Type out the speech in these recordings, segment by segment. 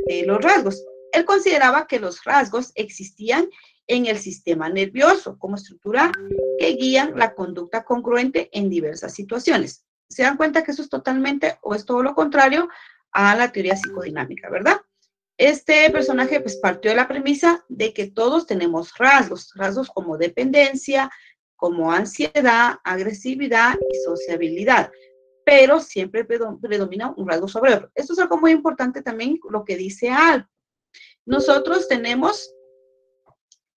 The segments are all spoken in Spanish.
de los rasgos. Él consideraba que los rasgos existían en el sistema nervioso como estructura que guían la conducta congruente en diversas situaciones. ¿Se dan cuenta que eso es totalmente o es todo lo contrario a la teoría psicodinámica, verdad? Este personaje pues partió de la premisa de que todos tenemos rasgos como dependencia, como ansiedad, agresividad y sociabilidad, pero siempre predomina un rasgo sobre otro. Esto es algo muy importante también, lo que dice Al. Nosotros tenemos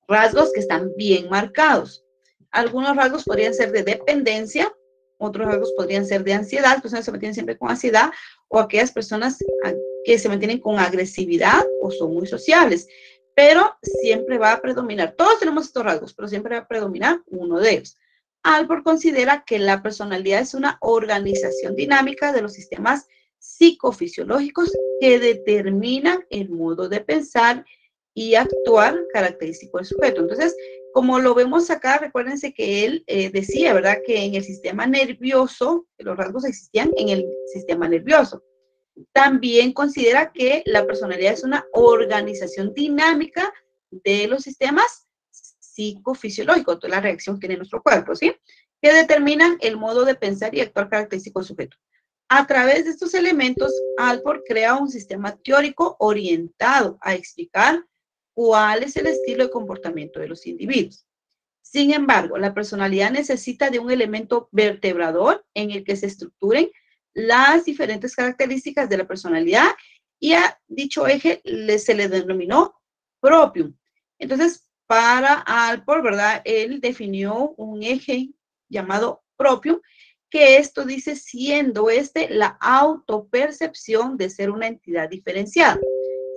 rasgos que están bien marcados. Algunos rasgos podrían ser de dependencia, otros rasgos podrían ser de ansiedad, las personas se mantienen siempre con ansiedad, o aquellas personas que se mantienen con agresividad o son muy sociables. Pero siempre va a predominar, todos tenemos estos rasgos, pero siempre va a predominar uno de ellos. Alport considera que la personalidad es una organización dinámica de los sistemas psicofisiológicos que determinan el modo de pensar y actuar característico del sujeto. Entonces, como lo vemos acá, recuérdense que él decía, ¿verdad?, que en el sistema nervioso, los rasgos existían en el sistema nervioso. También considera que la personalidad es una organización dinámica de los sistemas psicofisiológicos, toda la reacción que tiene nuestro cuerpo, ¿sí?, que determinan el modo de pensar y actuar característico del sujeto. A través de estos elementos, Alport crea un sistema teórico orientado a explicar cuál es el estilo de comportamiento de los individuos. Sin embargo, la personalidad necesita de un elemento vertebrador en el que se estructuren las diferentes características de la personalidad y a dicho eje se le denominó propium. Entonces, para Alport, ¿verdad?, él definió un eje llamado propium, que esto dice siendo la autopercepción de ser una entidad diferenciada.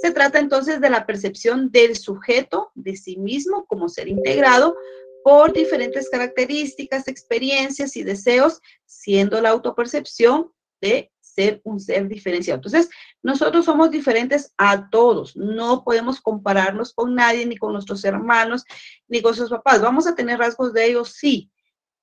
Se trata entonces de la percepción del sujeto de sí mismo como ser integrado por diferentes características, experiencias y deseos, siendo la autopercepción de ser un ser diferenciado. Entonces, nosotros somos diferentes a todos, no podemos compararnos con nadie, ni con nuestros hermanos, ni con sus papás. Vamos a tener rasgos de ellos, sí,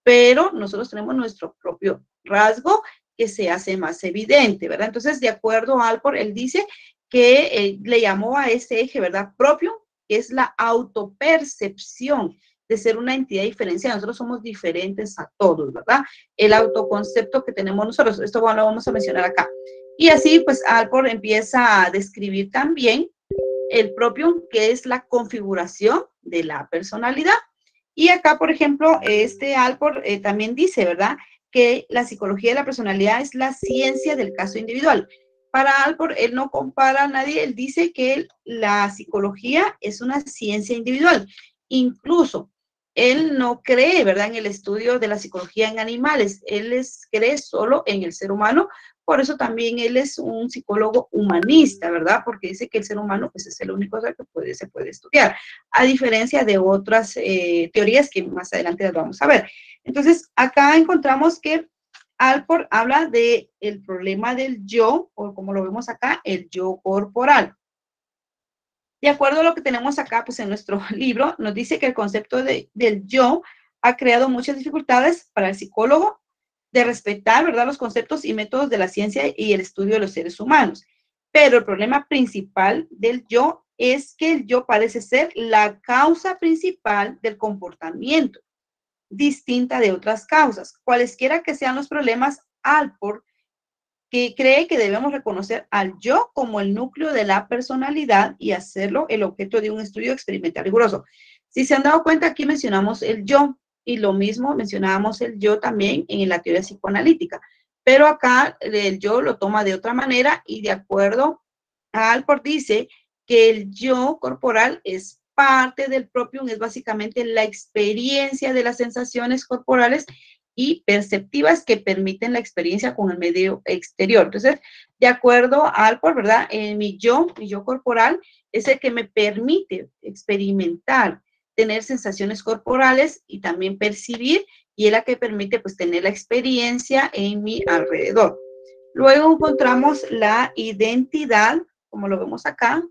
pero nosotros tenemos nuestro propio rasgo que se hace más evidente, ¿verdad? Entonces, de acuerdo a Alport, él dice que le llamó a ese eje, ¿verdad?, propio, que es la autopercepción de ser una entidad diferenciada. Nosotros somos diferentes a todos, ¿verdad? El autoconcepto que tenemos nosotros, esto lo vamos a mencionar acá. Y así, pues, Alport empieza a describir también el propio, que es la configuración de la personalidad. Y acá, por ejemplo, Alport también dice, ¿verdad?, que la psicología de la personalidad es la ciencia del caso individual. Para Alport, él no compara a nadie, él dice que la psicología es una ciencia individual. Incluso, él no cree, ¿verdad?, en el estudio de la psicología en animales, cree solo en el ser humano. Por eso también él es un psicólogo humanista, ¿verdad?, porque dice que el ser humano pues, es el único ser que se puede estudiar, a diferencia de otras teorías que más adelante las vamos a ver. Entonces, acá encontramos que Alport habla del problema del yo, o como lo vemos acá, el yo corporal. De acuerdo a lo que tenemos acá, pues en nuestro libro, nos dice que el concepto del yo ha creado muchas dificultades para el psicólogo de respetar, ¿verdad?, los conceptos y métodos de la ciencia y el estudio de los seres humanos. Pero el problema principal del yo es que el yo parece ser la causa principal del comportamiento, distinta de otras causas. Cualesquiera que sean los problemas, Alport que cree que debemos reconocer al yo como el núcleo de la personalidad y hacerlo el objeto de un estudio experimental riguroso. Si se han dado cuenta, aquí mencionamos el yo, y lo mismo mencionábamos el yo también en la teoría psicoanalítica, pero acá el yo lo toma de otra manera y de acuerdo a Alport dice que el yo corporal es parte del propio, es básicamente la experiencia de las sensaciones corporales y perceptivas que permiten la experiencia con el medio exterior. Entonces, de acuerdo a Alport, ¿verdad?, mi yo corporal es el que me permite experimentar, tener sensaciones corporales y también percibir, y es la que permite pues tener la experiencia en mi alrededor. Luego encontramos la identidad, como lo vemos acá,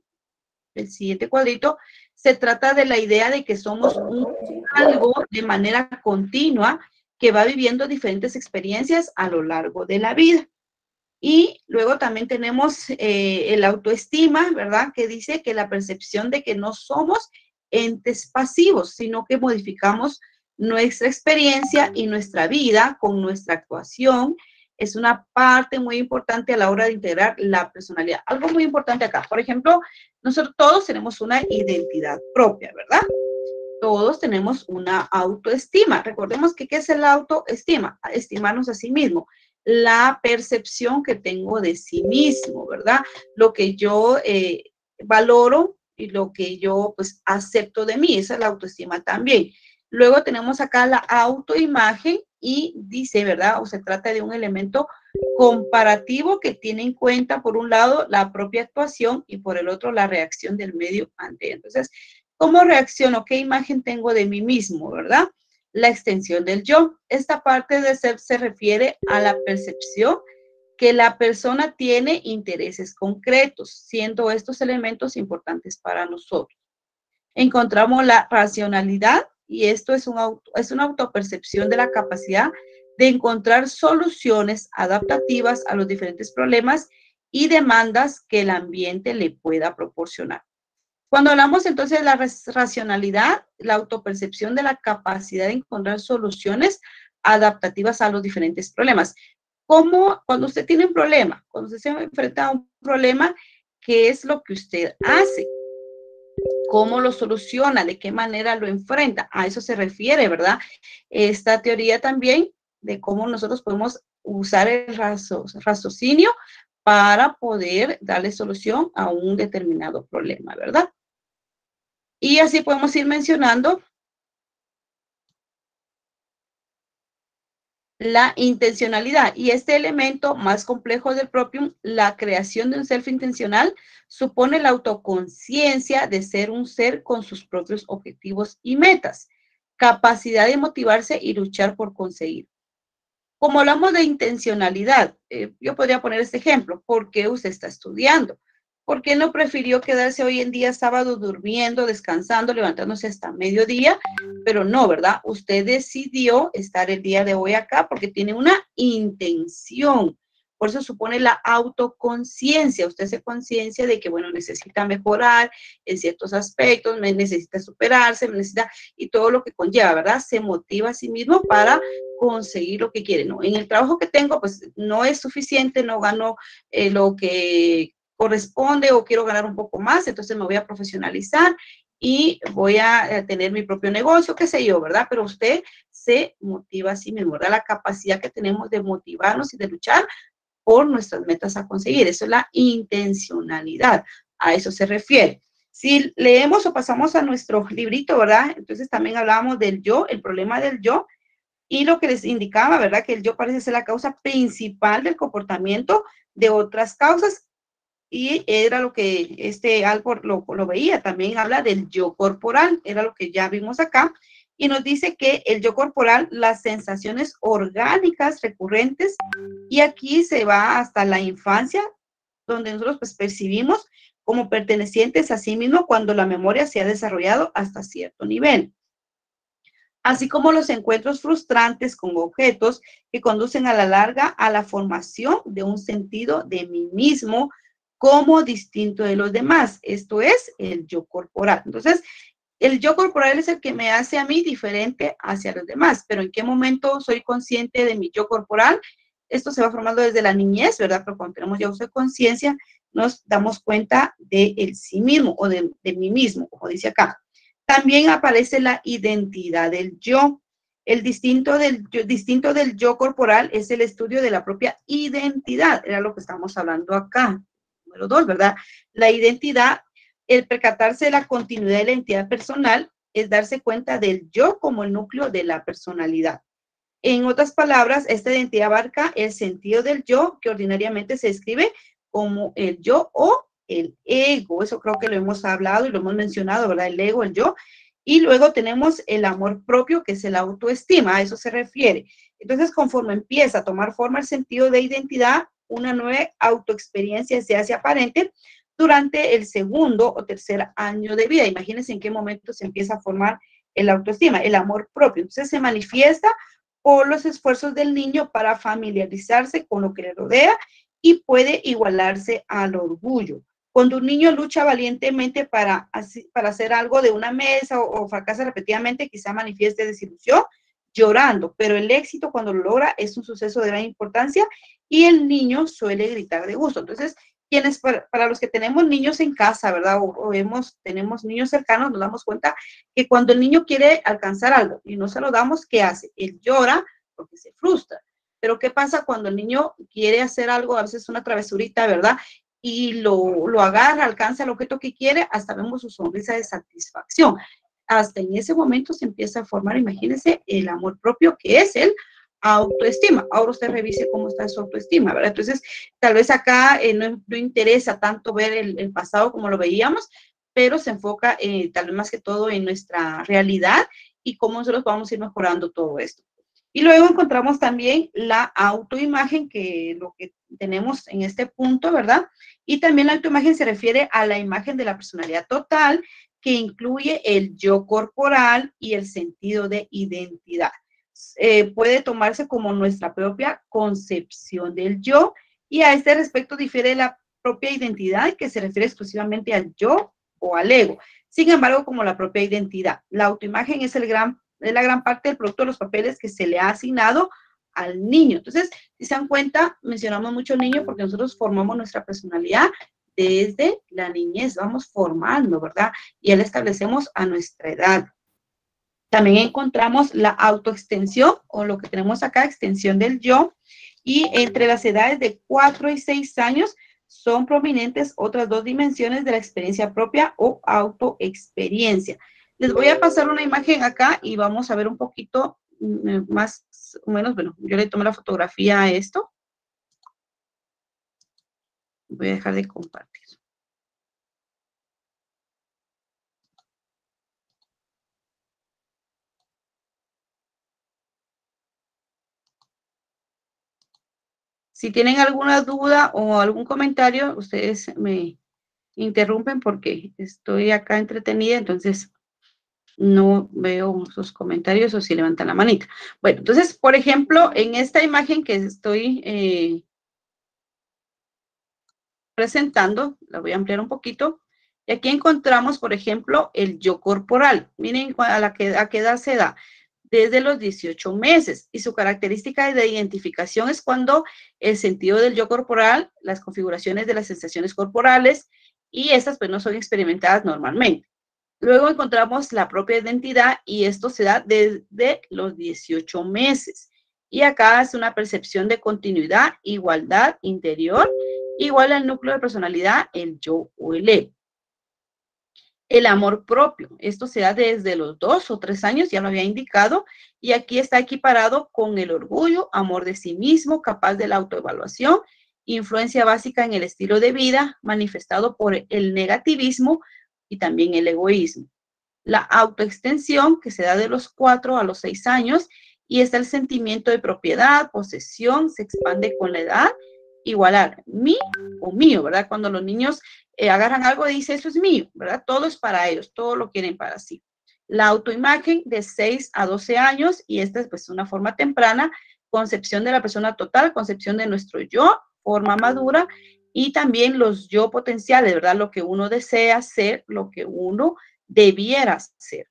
el siguiente cuadrito. Se trata de la idea de que somos algo de manera continua que va viviendo diferentes experiencias a lo largo de la vida. Y luego también tenemos el autoestima, ¿verdad? Que dice que la percepción de que no somos entes pasivos, sino que modificamos nuestra experiencia y nuestra vida con nuestra actuación. Es una parte muy importante a la hora de integrar la personalidad. Algo muy importante acá, por ejemplo, nosotros todos tenemos una identidad propia, ¿verdad? Todos tenemos una autoestima. Recordemos que ¿qué es el autoestima? Estimarnos a sí mismo. La percepción que tengo de sí mismo, ¿verdad? Lo que yo valoro y lo que yo pues acepto de mí. Esa es la autoestima también. Luego tenemos acá la autoimagen y dice, ¿verdad? O se trata de un elemento comparativo que tiene en cuenta, por un lado, la propia actuación y por el otro, la reacción del medio ante. Entonces, ¿cómo reacciono? ¿Qué imagen tengo de mí mismo, verdad? La extensión del yo. Esta parte de ser se refiere a la percepción que la persona tiene intereses concretos, siendo estos elementos importantes para nosotros. Encontramos la racionalidad y esto es una autopercepción de la capacidad de encontrar soluciones adaptativas a los diferentes problemas y demandas que el ambiente le pueda proporcionar. Cuando hablamos entonces de la racionalidad, la autopercepción de la capacidad de encontrar soluciones adaptativas a los diferentes problemas. ¿Cómo, cuando usted tiene un problema, cuando usted se enfrenta a un problema, qué es lo que usted hace? ¿Cómo lo soluciona? ¿De qué manera lo enfrenta? A eso se refiere, ¿verdad? Esta teoría también de cómo nosotros podemos usar el raciocinio para poder darle solución a un determinado problema, ¿verdad? Y así podemos ir mencionando la intencionalidad. Y este elemento más complejo del propio, la creación de un self intencional, supone la autoconciencia de ser un ser con sus propios objetivos y metas, capacidad de motivarse y luchar por conseguir. Como hablamos de intencionalidad, yo podría poner este ejemplo. ¿Por qué usted está estudiando? ¿Por qué no prefirió quedarse hoy en día sábado durmiendo, descansando, levantándose hasta mediodía? Pero no, ¿verdad? Usted decidió estar el día de hoy acá porque tiene una intención. Por eso supone la autoconciencia. Usted se conciencia de que, bueno, necesita mejorar en ciertos aspectos, necesita superarse, necesita, y todo lo que conlleva, ¿verdad? Se motiva a sí mismo para conseguir lo que quiere. No, en el trabajo que tengo, pues no es suficiente, no gano lo que corresponde o quiero ganar un poco más, entonces me voy a profesionalizar y voy a tener mi propio negocio, qué sé yo, ¿verdad? Pero usted se motiva a sí mismo, ¿verdad? La capacidad que tenemos de motivarnos y de luchar por nuestras metas a conseguir. Eso es la intencionalidad. A eso se refiere. Si leemos o pasamos a nuestro librito, ¿verdad? Entonces también hablábamos del yo, el problema del yo, y lo que les indicaba, ¿verdad? Que el yo parece ser la causa principal del comportamiento de otras causas, y era lo que Alport lo veía. También habla del yo corporal, era lo que ya vimos acá, y nos dice que el yo corporal, las sensaciones orgánicas recurrentes, y aquí se va hasta la infancia, donde nosotros pues percibimos como pertenecientes a sí mismo cuando la memoria se ha desarrollado hasta cierto nivel, así como los encuentros frustrantes con objetos que conducen a la larga a la formación de un sentido de mí mismo como distinto de los demás. Esto es el yo corporal. Entonces, el yo corporal es el que me hace a mí diferente hacia los demás, pero ¿en qué momento soy consciente de mi yo corporal? Esto se va formando desde la niñez, ¿verdad? Pero cuando tenemos ya uso de conciencia, nos damos cuenta de el sí mismo o de mí mismo, como dice acá. También aparece la identidad del yo. El distinto del yo corporal es el estudio de la propia identidad. Era lo que estamos hablando acá. Número 2, ¿verdad? La identidad, el percatarse de la continuidad de la identidad personal, es darse cuenta del yo como el núcleo de la personalidad. En otras palabras, esta identidad abarca el sentido del yo, que ordinariamente se describe como el yo o el ego. Eso creo que lo hemos hablado y lo hemos mencionado, ¿verdad? El ego, el yo. Y luego tenemos el amor propio, que es el autoestima, a eso se refiere. Entonces, conforme empieza a tomar forma el sentido de identidad, una nueva autoexperiencia se hace aparente durante el segundo o tercer año de vida. Imagínense en qué momento se empieza a formar el autoestima, el amor propio. Entonces, se manifiesta por los esfuerzos del niño para familiarizarse con lo que le rodea y puede igualarse al orgullo. Cuando un niño lucha valientemente para hacer algo de una mesa o fracasa repetidamente, quizá manifieste desilusión llorando, pero el éxito cuando lo logra es un suceso de gran importancia y el niño suele gritar de gusto. Entonces, para los que tenemos niños en casa, ¿verdad? Tenemos niños cercanos, nos damos cuenta que cuando el niño quiere alcanzar algo y no se lo damos, ¿qué hace? Él llora porque se frustra. Pero ¿qué pasa cuando el niño quiere hacer algo, a veces una travesurita, ¿verdad? Y lo agarra, alcanza el objeto que quiere, hasta vemos su sonrisa de satisfacción. Hasta en ese momento se empieza a formar, imagínense, el amor propio, que es el autoestima. Ahora usted revise cómo está su autoestima, ¿verdad? Entonces, tal vez acá no interesa tanto ver el pasado como lo veíamos, pero se enfoca tal vez más que todo en nuestra realidad y cómo nosotros vamos a ir mejorando todo esto. Y luego encontramos también la autoimagen, que lo que tenemos en este punto, ¿verdad? Y también la autoimagen se refiere a la imagen de la personalidad total, que incluye el yo corporal y el sentido de identidad. Puede tomarse como nuestra propia concepción del yo, y a este respecto difiere la propia identidad, que se refiere exclusivamente al yo o al ego. Sin embargo, como la propia identidad, la autoimagen es la gran parte del producto de los papeles que se le ha asignado al niño. Entonces, si se dan cuenta, mencionamos mucho niño porque nosotros formamos nuestra personalidad desde la niñez, vamos formando, ¿verdad? Y ya la establecemos a nuestra edad. También encontramos la autoextensión, o lo que tenemos acá, extensión del yo, y entre las edades de 4 y 6 años son prominentes otras dos dimensiones de la experiencia propia o autoexperiencia. Les voy a pasar una imagen acá y vamos a ver un poquito más o menos, bueno, yo le tomé la fotografía a esto. Voy a dejar de compartir. Si tienen alguna duda o algún comentario, ustedes me interrumpen porque estoy acá entretenida, entonces no veo sus comentarios o si levantan la manita. Bueno, entonces, por ejemplo, en esta imagen que estoy presentando, la voy a ampliar un poquito, y aquí encontramos, por ejemplo, el yo corporal. Miren a qué edad se da. Desde los 18 meses, y su característica de identificación es cuando el sentido del yo corporal, las configuraciones de las sensaciones corporales, y estas pues no son experimentadas normalmente. Luego encontramos la propia identidad, y esto se da desde los 18 meses. Y acá es una percepción de continuidad, igualdad interior, igual al núcleo de personalidad, el yo o el ego. El amor propio, esto se da desde los 2 o 3 años, ya lo había indicado, y aquí está equiparado con el orgullo, amor de sí mismo, capaz de la autoevaluación, influencia básica en el estilo de vida, manifestado por el negativismo y también el egoísmo. La autoextensión, que se da de los 4 a los 6 años, y está el sentimiento de propiedad, posesión, se expande con la edad, igualar mí o mío, ¿verdad? Cuando los niños agarran algo y dicen, eso es mío, ¿verdad? Todo es para ellos, todo lo quieren para sí. La autoimagen de 6 a 12 años, y esta es pues una forma temprana, concepción de la persona total, concepción de nuestro yo, forma madura, y también los yo potenciales, ¿verdad? Lo que uno desea ser, lo que uno debiera ser.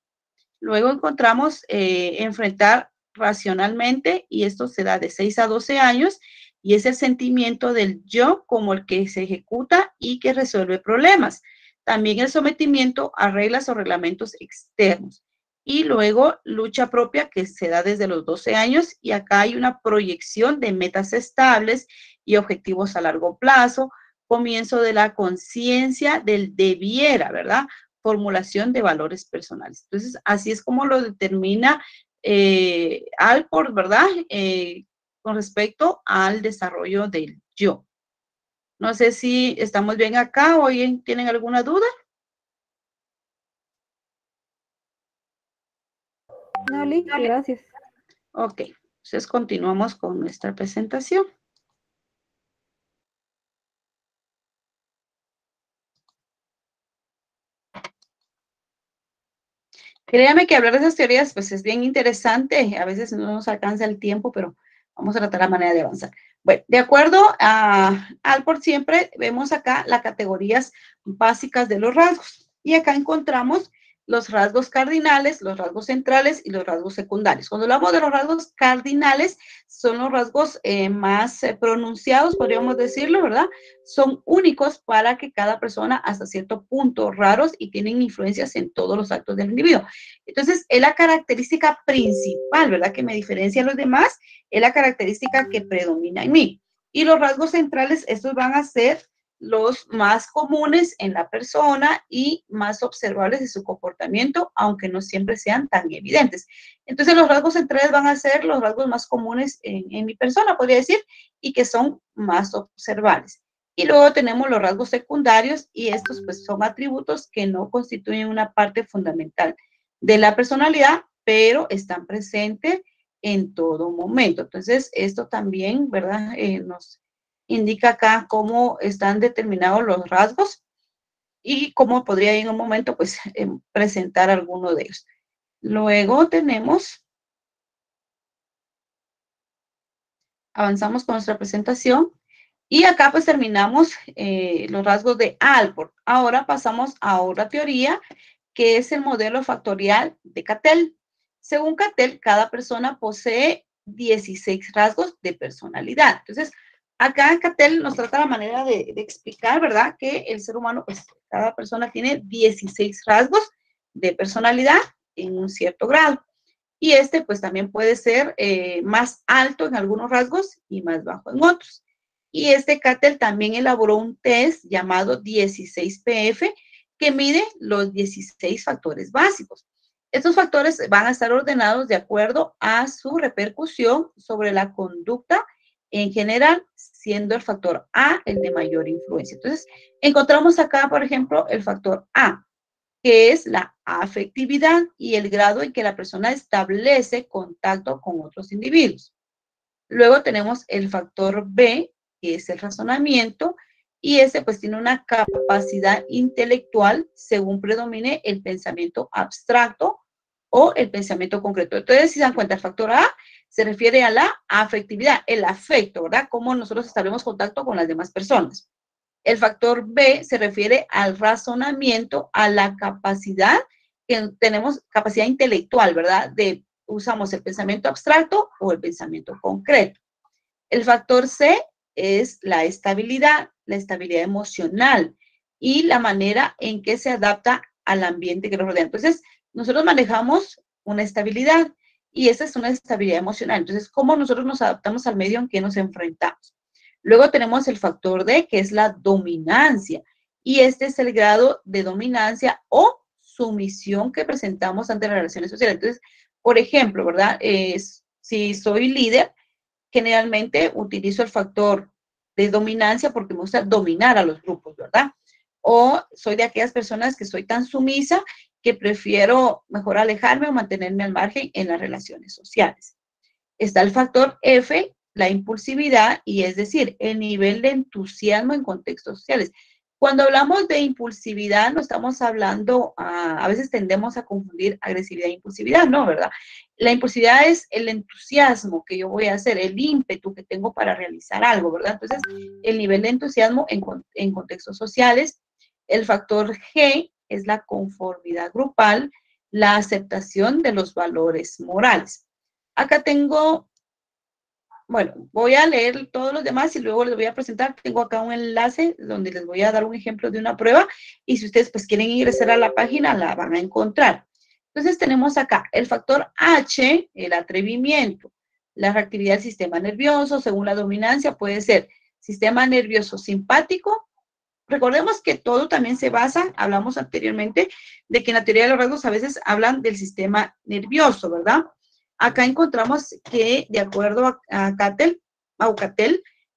Luego encontramos enfrentar racionalmente, y esto se da de 6 a 12 años, y es el sentimiento del yo como el que se ejecuta y que resuelve problemas. También el sometimiento a reglas o reglamentos externos. Y luego lucha propia, que se da desde los 12 años, y acá hay una proyección de metas estables y objetivos a largo plazo, comienzo de la conciencia del debiera, ¿verdad? Formulación de valores personales. Entonces, así es como lo determina Alport, ¿verdad? Con respecto al desarrollo del yo. No sé si estamos bien acá o tienen alguna duda. No, listo, gracias. Ok, entonces continuamos con nuestra presentación. Créame que hablar de esas teorías pues es bien interesante, a veces no nos alcanza el tiempo, pero Vamos a tratar la manera de avanzar. Bueno, de acuerdo al por siempre, vemos acá las categorías básicas de los rasgos. Y acá encontramos los rasgos cardinales, los rasgos centrales y los rasgos secundarios. Cuando hablamos de los rasgos cardinales, son los rasgos más pronunciados, podríamos decirlo, ¿verdad? Son únicos para que cada persona, hasta cierto punto, raros y tienen influencias en todos los actos del individuo. Entonces, es la característica principal, ¿verdad? Que me diferencia a los demás, es la característica que predomina en mí. Y los rasgos centrales, estos van a ser los más comunes en la persona y más observables de su comportamiento, aunque no siempre sean tan evidentes. Entonces, los rasgos centrales van a ser los rasgos más comunes en mi persona, podría decir, y que son más observables. Y luego tenemos los rasgos secundarios y estos pues son atributos que no constituyen una parte fundamental de la personalidad, pero están presentes en todo momento. Entonces, esto también, ¿verdad? Nos indica acá cómo están determinados los rasgos y cómo podría en un momento, pues, presentar alguno de ellos. Luego tenemos, avanzamos con nuestra presentación y acá pues terminamos los rasgos de Alport. Ahora pasamos a otra teoría que es el modelo factorial de Cattell. Según Cattell, cada persona posee 16 rasgos de personalidad. Entonces, acá Cattell nos trata la manera de explicar, ¿verdad? Que el ser humano, pues cada persona tiene 16 rasgos de personalidad en un cierto grado. Y este, pues también puede ser más alto en algunos rasgos y más bajo en otros. Y este Cattell también elaboró un test llamado 16PF que mide los 16 factores básicos. Estos factores van a estar ordenados de acuerdo a su repercusión sobre la conducta en general, siendo el factor A el de mayor influencia. Entonces, encontramos acá, por ejemplo, el factor A, que es la afectividad y el grado en que la persona establece contacto con otros individuos. Luego tenemos el factor B, que es el razonamiento, y ese pues tiene una capacidad intelectual según predomine el pensamiento abstracto o el pensamiento concreto. Entonces, si se dan cuenta, el factor A se refiere a la afectividad, el afecto, ¿verdad? Cómo nosotros establecemos contacto con las demás personas. El factor B se refiere al razonamiento, a la capacidad que tenemos, capacidad intelectual, ¿verdad? Usamos el pensamiento abstracto o el pensamiento concreto. El factor C es la estabilidad emocional y la manera en que se adapta al ambiente que nos rodea. Entonces, nosotros manejamos una estabilidad y esa es una estabilidad emocional. Entonces, ¿cómo nosotros nos adaptamos al medio en que nos enfrentamos? Luego tenemos el factor D, que es la dominancia, y este es el grado de dominancia o sumisión que presentamos ante las relaciones sociales. Entonces, por ejemplo, ¿verdad? Si soy líder, generalmente utilizo el factor de dominancia porque me gusta dominar a los grupos, ¿verdad? O soy de aquellas personas que soy tan sumisa que prefiero mejor alejarme o mantenerme al margen en las relaciones sociales. Está el factor F, la impulsividad, y es decir, el nivel de entusiasmo en contextos sociales. Cuando hablamos de impulsividad, no estamos hablando, a veces tendemos a confundir agresividad e impulsividad, ¿no? ¿Verdad? La impulsividad es el entusiasmo que yo voy a hacer, el ímpetu que tengo para realizar algo, ¿verdad? Entonces, el nivel de entusiasmo en contextos sociales. El factor G es la conformidad grupal, la aceptación de los valores morales. Acá tengo, bueno, voy a leer todos los demás y luego les voy a presentar. Tengo acá un enlace donde les voy a dar un ejemplo de una prueba y si ustedes pues quieren ingresar a la página, la van a encontrar. Entonces tenemos acá el factor H, el atrevimiento, la reactividad del sistema nervioso, según la dominancia, puede ser sistema nervioso simpático. Recordemos que todo también se basa, hablamos anteriormente, de que en la teoría de los rasgos a veces hablan del sistema nervioso, ¿verdad? Acá encontramos que, de acuerdo a Cattell,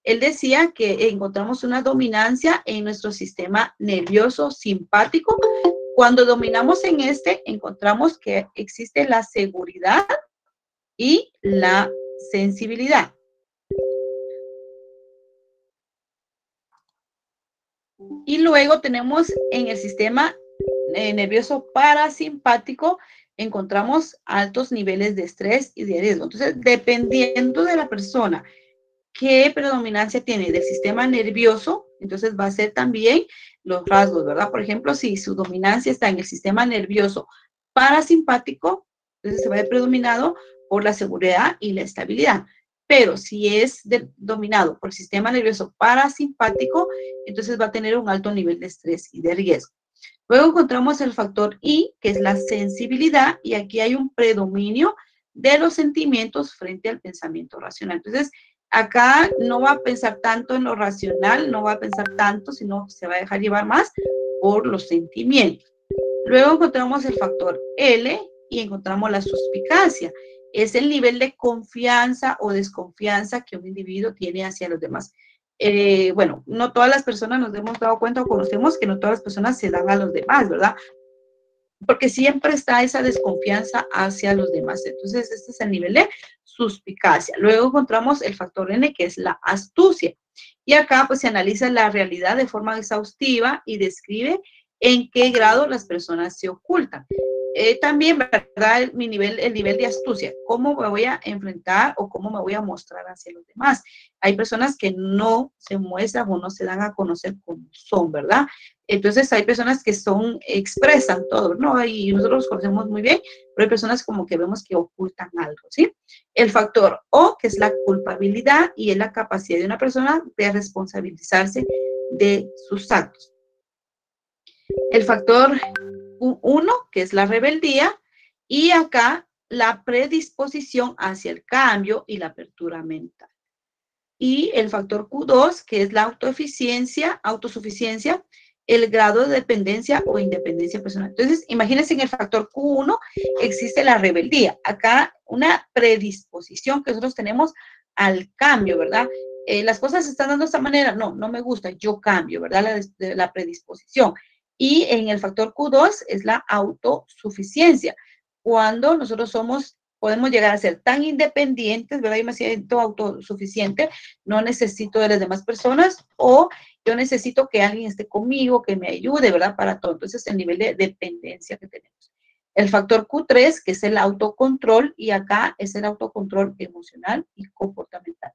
él decía que encontramos una dominancia en nuestro sistema nervioso simpático. Cuando dominamos en este, encontramos que existe la seguridad y la sensibilidad. Y luego tenemos en el sistema nervioso parasimpático encontramos altos niveles de estrés y de riesgo. Entonces, dependiendo de la persona, qué predominancia tiene del sistema nervioso, entonces va a ser también los rasgos, ¿verdad? Por ejemplo, si su dominancia está en el sistema nervioso parasimpático, entonces se va a ver predominado por la seguridad y la estabilidad. Pero si es dominado por el sistema nervioso parasimpático, entonces va a tener un alto nivel de estrés y de riesgo. Luego encontramos el factor I, que es la sensibilidad, y aquí hay un predominio de los sentimientos frente al pensamiento racional. Entonces, acá no va a pensar tanto en lo racional, no va a pensar tanto, sino se va a dejar llevar más por los sentimientos. Luego encontramos el factor L y encontramos la suspicacia. Es el nivel de confianza o desconfianza que un individuo tiene hacia los demás. Bueno, no todas las personas nos hemos dado cuenta o conocemos que no todas las personas se dan a los demás, ¿verdad? Porque siempre está esa desconfianza hacia los demás. Entonces, este es el nivel de suspicacia. Luego encontramos el factor N, que es la astucia. Y acá pues se analiza la realidad de forma exhaustiva y describe en qué grado las personas se ocultan. También, ¿verdad? El nivel de astucia. ¿Cómo me voy a enfrentar o cómo me voy a mostrar hacia los demás? Hay personas que no se muestran o no se dan a conocer como son, ¿verdad? Entonces hay personas que expresan todo, ¿no? Y nosotros los conocemos muy bien, pero hay personas como que vemos que ocultan algo, ¿sí? El factor O, que es la culpabilidad y es la capacidad de una persona de responsabilizarse de sus actos. El factor 1, que es la rebeldía, y acá la predisposición hacia el cambio y la apertura mental. Y el factor Q2, que es la autosuficiencia, el grado de dependencia o independencia personal. Entonces, imagínense en el factor Q1 existe la rebeldía. Acá una predisposición que nosotros tenemos al cambio, ¿verdad? Las cosas se están dando de esta manera, no me gusta, yo cambio, ¿verdad? La predisposición. Y en el factor Q2 es la autosuficiencia. Cuando nosotros podemos llegar a ser tan independientes, ¿verdad? Yo me siento autosuficiente, no necesito de las demás personas, o yo necesito que alguien esté conmigo, que me ayude, ¿verdad? Para todo. Entonces, el nivel de dependencia que tenemos. El factor Q3, que es el autocontrol, y acá es el autocontrol emocional y comportamental.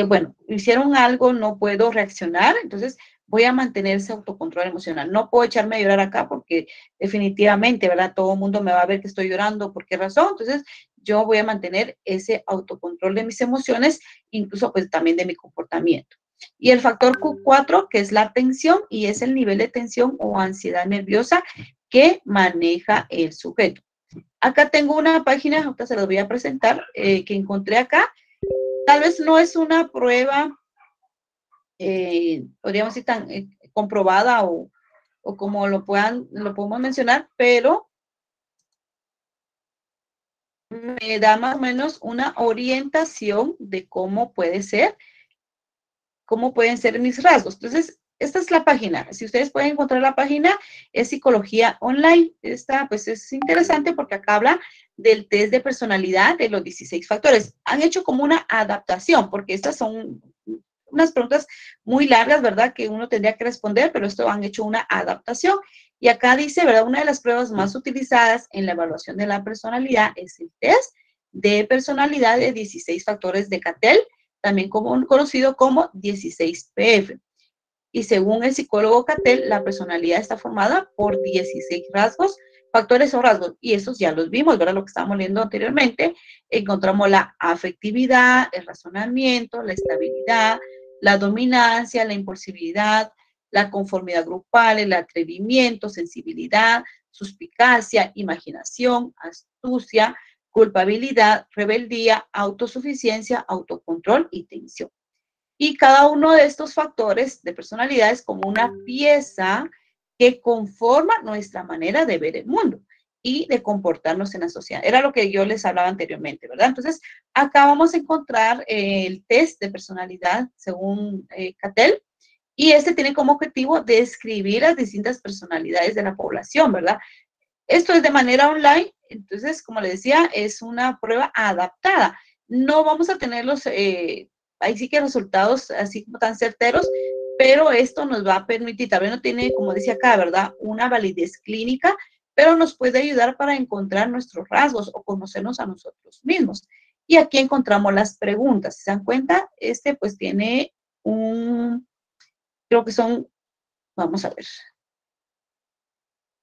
Bueno, hicieron algo, no puedo reaccionar, entonces voy a mantener ese autocontrol emocional. No puedo echarme a llorar acá porque definitivamente, ¿verdad? Todo el mundo me va a ver que estoy llorando, ¿por qué razón? Entonces, yo voy a mantener ese autocontrol de mis emociones, incluso pues también de mi comportamiento. Y el factor Q4, que es la tensión, y es el nivel de tensión o ansiedad nerviosa que maneja el sujeto. Acá tengo una página, ahorita se las voy a presentar, que encontré acá. Tal vez no es una prueba, podríamos decir, tan comprobada o como lo podemos mencionar, pero me da más o menos una orientación de cómo pueden ser mis rasgos. Entonces, esta es la página. Si ustedes pueden encontrar la página, es Psicología Online. Esta, pues, es interesante porque acá habla del test de personalidad de los 16 factores. Han hecho como una adaptación, porque estas son unas preguntas muy largas, ¿verdad? Que uno tendría que responder, pero esto han hecho una adaptación. Y acá dice, ¿verdad? Una de las pruebas más utilizadas en la evaluación de la personalidad es el test de personalidad de 16 factores de Cattell, también conocido como 16PF. Y según el psicólogo Cattell, la personalidad está formada por 16 rasgos, factores o rasgos, y esos ya los vimos, ¿verdad? Lo que estábamos viendo anteriormente. Encontramos la afectividad, el razonamiento, la estabilidad, la dominancia, la impulsividad, la conformidad grupal, el atrevimiento, sensibilidad, suspicacia, imaginación, astucia, culpabilidad, rebeldía, autosuficiencia, autocontrol y tensión. Y cada uno de estos factores de personalidad es como una pieza que conforma nuestra manera de ver el mundo y de comportarnos en la sociedad. Era lo que yo les hablaba anteriormente, ¿verdad? Entonces, acá vamos a encontrar el test de personalidad según Cattell, y este tiene como objetivo describir las distintas personalidades de la población, ¿verdad? Esto es de manera online, entonces, como les decía, es una prueba adaptada. No vamos a tener ahí sí que resultados así como tan certeros, pero esto nos va a permitir, tal vez no tiene, como decía acá, ¿verdad?, una validez clínica, pero nos puede ayudar para encontrar nuestros rasgos o conocernos a nosotros mismos. Y aquí encontramos las preguntas. ¿Se dan cuenta? Este pues tiene creo que son, vamos a ver,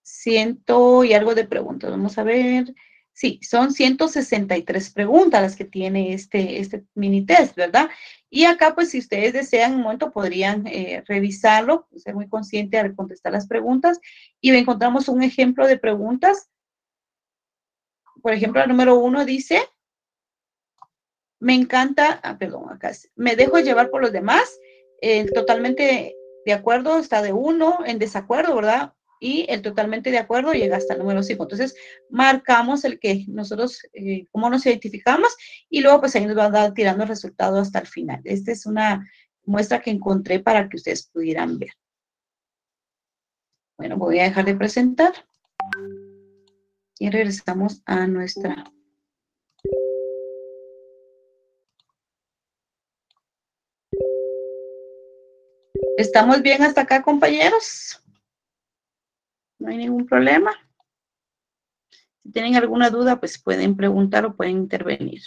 100 y algo de preguntas. Vamos a ver. Sí, son 163 preguntas las que tiene este mini test, ¿verdad? Y acá, pues, si ustedes desean un momento, podrían revisarlo, ser muy consciente al contestar las preguntas. Y encontramos un ejemplo de preguntas. Por ejemplo, la número 1 dice, me encanta, perdón, acá me dejo llevar por los demás, totalmente de acuerdo está de 1, en desacuerdo, ¿verdad? Y el totalmente de acuerdo llega hasta el número 5. Entonces, marcamos el que nosotros, cómo nos identificamos, y luego pues ahí nos va a dar tirando el resultado hasta el final. Esta es una muestra que encontré para que ustedes pudieran ver. Bueno, voy a dejar de presentar. Y regresamos a nuestra... ¿Estamos bien hasta acá, compañeros? No hay ningún problema. Si tienen alguna duda, pues pueden preguntar o pueden intervenir.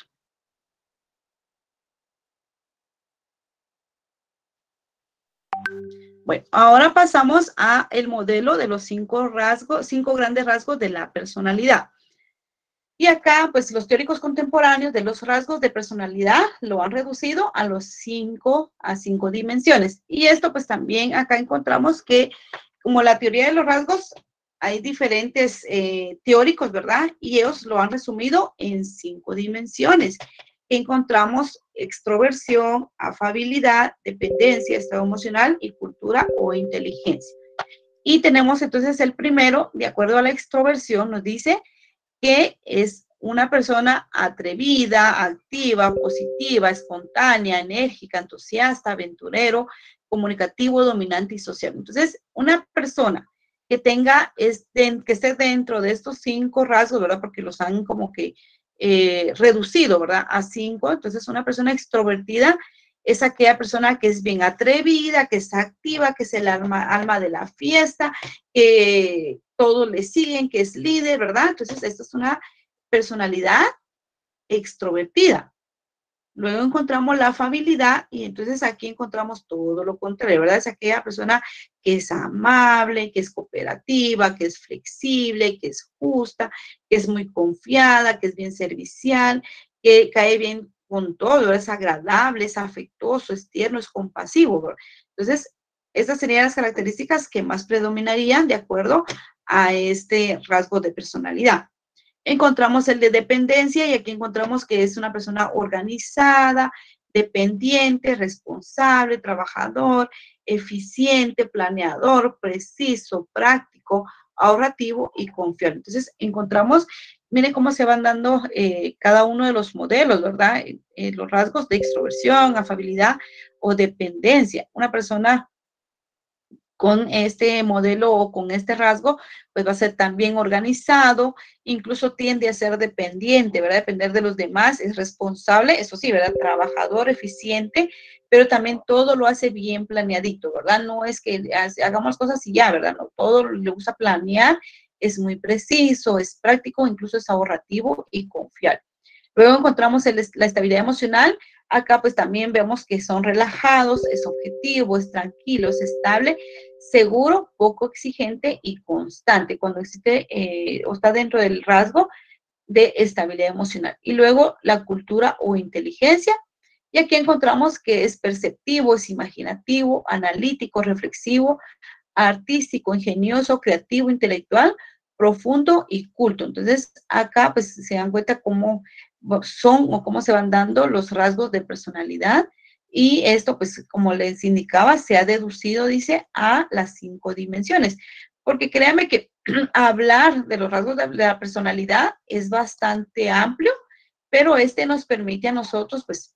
Bueno, ahora pasamos a el modelo de los 5 grandes rasgos de la personalidad. Y acá, pues los teóricos contemporáneos de los rasgos de personalidad lo han reducido a 5 dimensiones. Y esto, pues también acá encontramos que, como la teoría de los rasgos, hay diferentes teóricos, ¿verdad? Y ellos lo han resumido en 5 dimensiones. Encontramos extroversión, afabilidad, dependencia, estado emocional y cultura o inteligencia. Y tenemos entonces el primero, de acuerdo a la extroversión, nos dice que es una persona atrevida, activa, positiva, espontánea, enérgica, entusiasta, aventurero, comunicativo, dominante y social. Entonces, una persona que tenga, que esté dentro de estos 5 rasgos, ¿verdad? Porque los han como que reducido, ¿verdad? A 5. Entonces, una persona extrovertida es aquella persona que es bien atrevida, que es activa, que es el alma de la fiesta, que todos le siguen, que es líder, ¿verdad? Entonces, esta es una personalidad extrovertida. Luego encontramos la afabilidad y entonces aquí encontramos todo lo contrario, ¿verdad? Es aquella persona que es amable, que es cooperativa, que es flexible, que es justa, que es muy confiada, que es bien servicial, que cae bien con todo, ¿verdad? Es agradable, es afectuoso, es tierno, es compasivo, ¿verdad? Entonces, estas serían las características que más predominarían de acuerdo a este rasgo de personalidad. Encontramos el de dependencia y aquí encontramos que es una persona organizada, dependiente, responsable, trabajador, eficiente, planeador, preciso, práctico, ahorrativo y confiable. Entonces, encontramos, miren cómo se van dando cada uno de los modelos, ¿verdad? Los rasgos de extroversión, afabilidad o dependencia. Una persona con este modelo o con este rasgo, pues va a ser también organizado, incluso tiende a ser dependiente, ¿verdad? Depender de los demás, es responsable, eso sí, ¿verdad? Trabajador, eficiente, pero también todo lo hace bien planeadito, ¿verdad? No es que hagamos cosas y ya, ¿verdad? No, todo le gusta planear, es muy preciso, es práctico, incluso es ahorrativo y confiable. Luego encontramos la estabilidad emocional. Acá pues también vemos que son relajados, es objetivo, es tranquilo, es estable, seguro, poco exigente y constante cuando existe o está dentro del rasgo de estabilidad emocional. Y luego la cultura o inteligencia. Y aquí encontramos que es perceptivo, es imaginativo, analítico, reflexivo, artístico, ingenioso, creativo, intelectual, profundo y culto. Entonces, acá pues se dan cuenta cómo son o cómo se van dando los rasgos de personalidad y esto pues como les indicaba se ha deducido, dice, a las 5 dimensiones. Porque créanme que hablar de los rasgos de la personalidad es bastante amplio, pero este nos permite a nosotros pues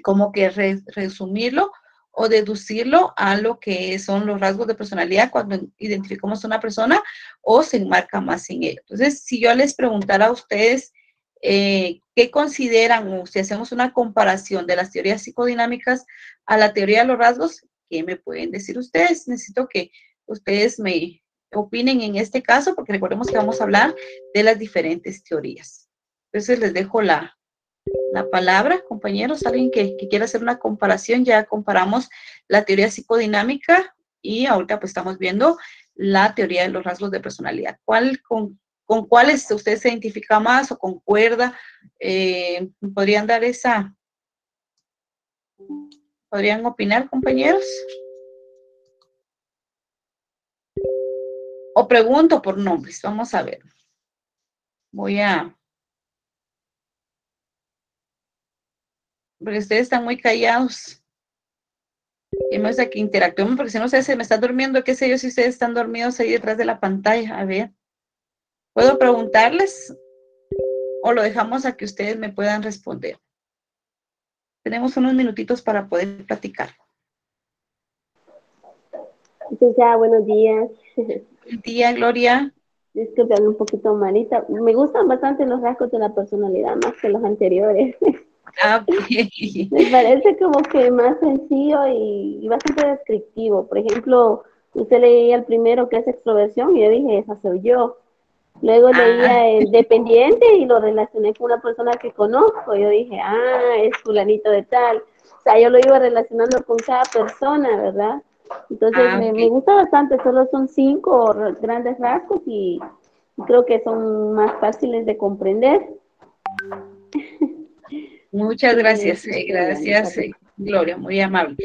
como que resumirlo o deducirlo a lo que son los rasgos de personalidad cuando identificamos a una persona o se enmarca más en ella. Entonces, si yo les preguntara a ustedes qué consideran o si hacemos una comparación de las teorías psicodinámicas a la teoría de los rasgos, ¿qué me pueden decir ustedes? Necesito que ustedes me opinen en este caso, porque recordemos que vamos a hablar de las diferentes teorías. Entonces les dejo la palabra, compañeros. Alguien que quiera hacer una comparación, ya comparamos la teoría psicodinámica y ahorita pues estamos viendo la teoría de los rasgos de personalidad. ¿Con cuáles usted se identifica más o concuerda? ¿Podrían dar podrían opinar, compañeros? O pregunto por nombres, vamos a ver. Porque ustedes están muy callados. Y me gusta que interactuemos, porque si no sé, se me está durmiendo, qué sé yo, si ustedes están dormidos ahí detrás de la pantalla. A ver, ¿puedo preguntarles o lo dejamos a que ustedes me puedan responder? Tenemos unos minutitos para poder platicar. Ya, buenos días. Buen día, Gloria. Disculpe, ando un poquito malita. Me gustan bastante los rasgos de la personalidad, más que los anteriores. Ok. Me parece como que más sencillo y bastante descriptivo. Por ejemplo, usted leía el primero, que es extroversión, y yo dije, esa soy yo. Luego leía el dependiente y lo relacioné con una persona que conozco. Yo dije, es fulanito de tal. O sea, yo lo iba relacionando con cada persona, ¿verdad? Entonces me gusta bastante. Solo son 5 grandes rasgos y creo que son más fáciles de comprender. Muchas gracias, gracias, Bueno, Gloria, muy amable.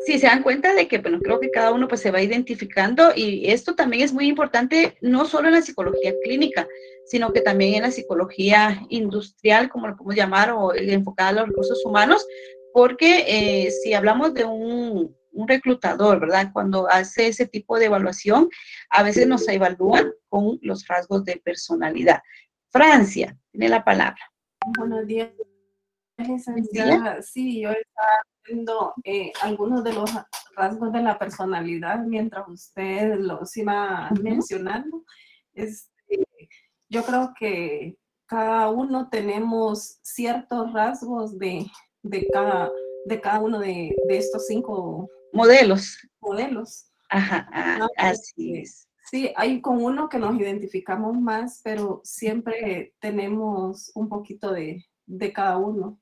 Sí, se dan cuenta de que, bueno, creo que cada uno pues se va identificando y esto también es muy importante, no solo en la psicología clínica, sino que también en la psicología industrial, como lo podemos llamar, o enfocada a los recursos humanos, porque si hablamos de un reclutador, ¿verdad? Cuando hace ese tipo de evaluación, a veces nos evalúan con los rasgos de personalidad. Francia, tiene la palabra. Buenos días, licenciada. Sí, yo estaba viendo algunos de los rasgos de la personalidad mientras usted los iba mencionando. Yo creo que cada uno tenemos ciertos rasgos de cada uno de estos 5 modelos. Ajá, así es. Sí, hay con uno que nos identificamos más, pero siempre tenemos un poquito de cada uno.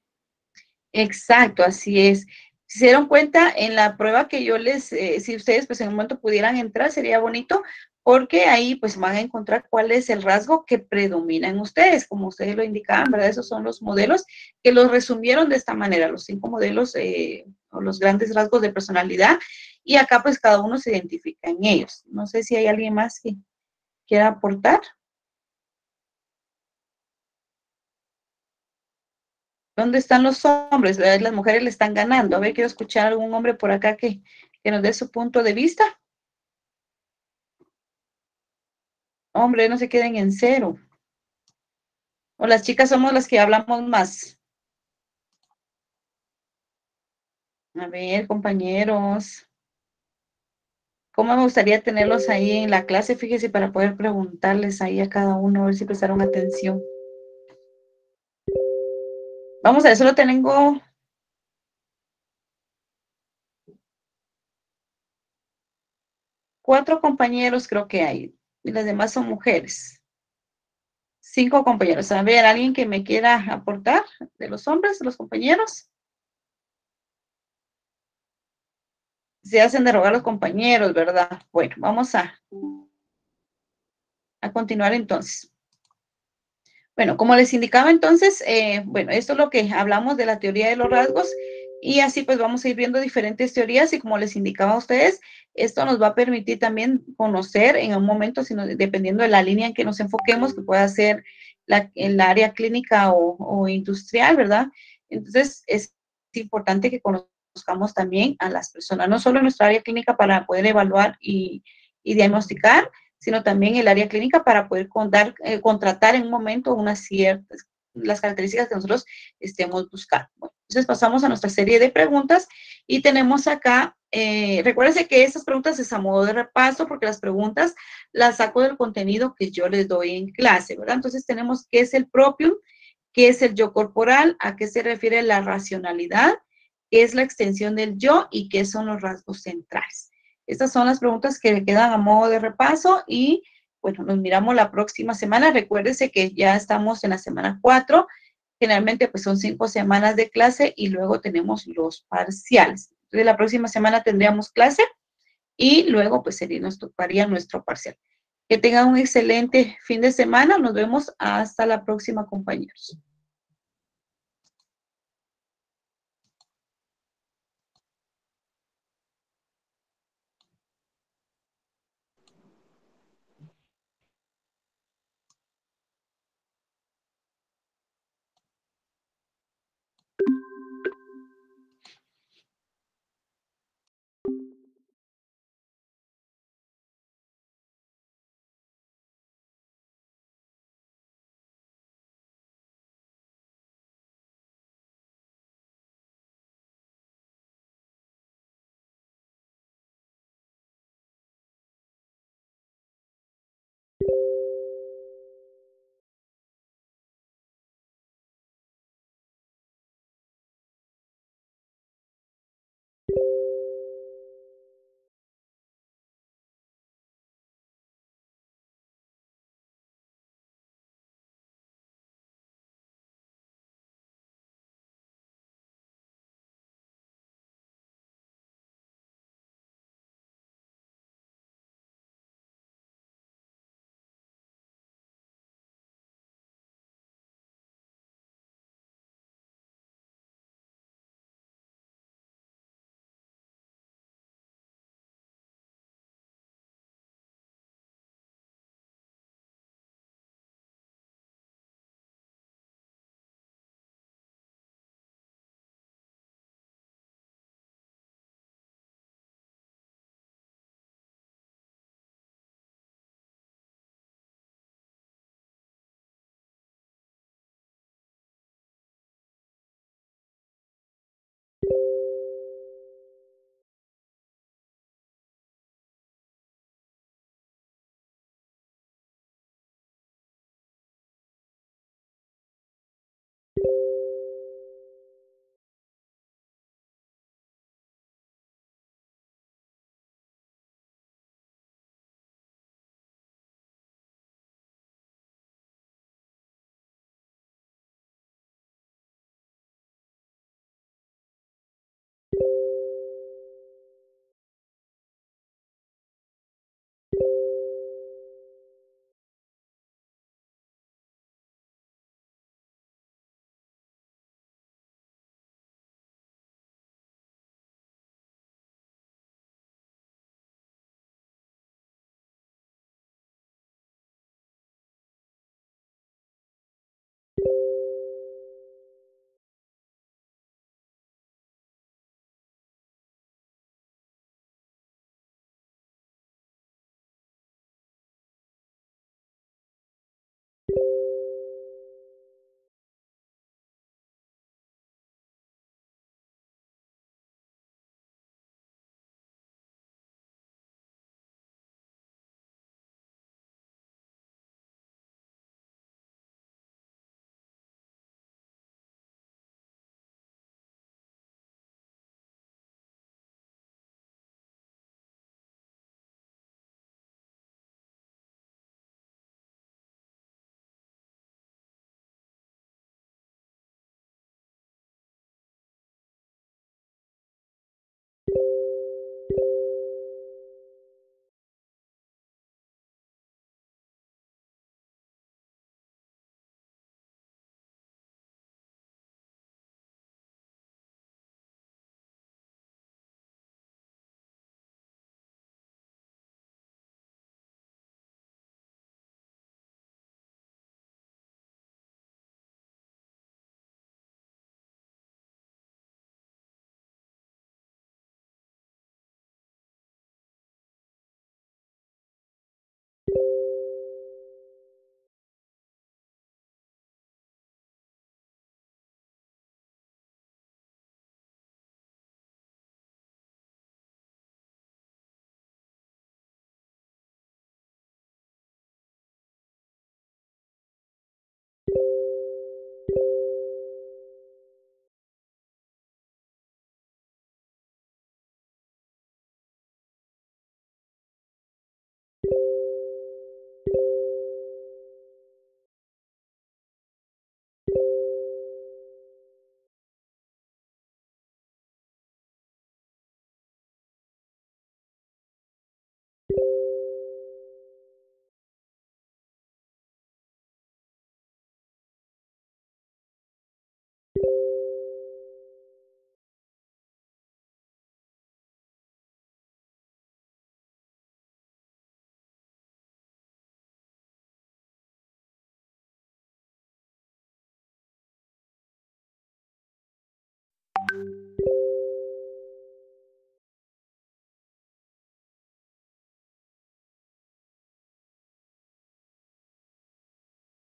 Exacto, así es. Si se dieron cuenta, en la prueba que yo si ustedes pues en un momento pudieran entrar, sería bonito, porque ahí pues van a encontrar cuál es el rasgo que predomina en ustedes, como ustedes lo indicaban, ¿verdad? Esos son los modelos que los resumieron de esta manera, los 5 modelos o los grandes rasgos de personalidad, y acá pues cada uno se identifica en ellos. No sé si hay alguien más que quiera aportar. ¿Dónde están los hombres? Las mujeres le están ganando. A ver, quiero escuchar a algún hombre por acá que nos dé su punto de vista. Hombre, no se queden en cero. O las chicas somos las que hablamos más. A ver, compañeros. ¿Cómo me gustaría tenerlos ahí en la clase? Fíjese, para poder preguntarles ahí a cada uno, a ver si prestaron atención. Vamos a ver, solo tengo 4 compañeros, creo que hay. Y las demás son mujeres. 5 compañeros. A ver, ¿alguien que me quiera aportar de los hombres, de los compañeros? Se hacen de rogar los compañeros, ¿verdad? Bueno, vamos a continuar entonces. Bueno, como les indicaba entonces, bueno, esto es lo que hablamos de la teoría de los rasgos y así pues vamos a ir viendo diferentes teorías y como les indicaba a ustedes, esto nos va a permitir también conocer en un momento, dependiendo de la línea en que nos enfoquemos, que pueda ser el área clínica o industrial, ¿verdad? Entonces es importante que conozcamos también a las personas, no solo en nuestra área clínica para poder evaluar y diagnosticar, sino también el área clínica para poder contratar en un momento las características que nosotros estemos buscando. Bueno, entonces pasamos a nuestra serie de preguntas y tenemos acá, recuérdense que estas preguntas es a modo de repaso porque las preguntas las saco del contenido que yo les doy en clase, ¿verdad? Entonces tenemos qué es el propium, qué es el yo corporal, a qué se refiere la racionalidad, qué es la extensión del yo y qué son los rasgos centrales. Estas son las preguntas que le quedan a modo de repaso y bueno, nos miramos la próxima semana. Recuérdese que ya estamos en la semana 4. Generalmente pues son 5 semanas de clase y luego tenemos los parciales. Entonces la próxima semana tendríamos clase y luego pues nos tocaría nuestro parcial. Que tengan un excelente fin de semana. Nos vemos hasta la próxima, compañeros.